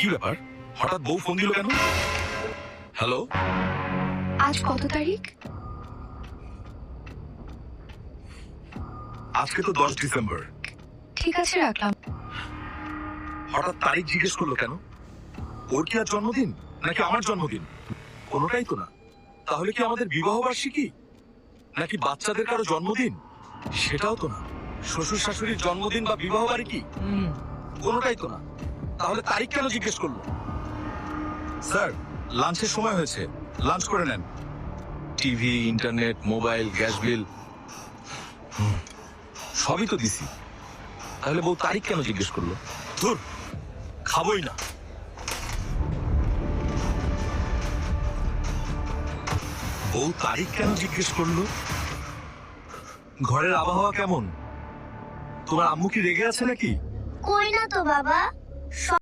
কি ব্যাপার, হঠাৎ বউ ফোন দিল কেন? হ্যালো, আজ কত তারিখ? আজকে তো 10 ডিসেম্বর। ঠিক আছে, রাখলাম। হঠাৎ তারিখ জিজ্ঞেস করলো কেন? ওর কি আর জন্মদিন নাকি আমার জন্মদিন? কোনোটাই তো না। তাহলে কি আমাদের বিবাহ বার্ষিকী নাকি বাচ্চাদের কারো জন্মদিন? সেটাও তো না। শ্বশুর শাশুড়ির জন্মদিন বা বিবাহ বার্ষিকী? কোনোটাই তো না। তাহলে তারিখ কেন জিজ্ঞেস করলো? স্যার, লাঞ্চের সময় হয়েছে, লাঞ্চ করে নেন। TV, internet, mobile, gas bill সবই তো দিছি। তাহলে বউ তারিখ কেন জিজ্ঞেস করলো? ধুর, খাবোই না। বউ তারিখ কেন জিজ্ঞেস করলো? ঘরের আবহাওয়া কেমন? তোমার আম্মু কি রেগে আছে নাকি? কই না তো বাবা।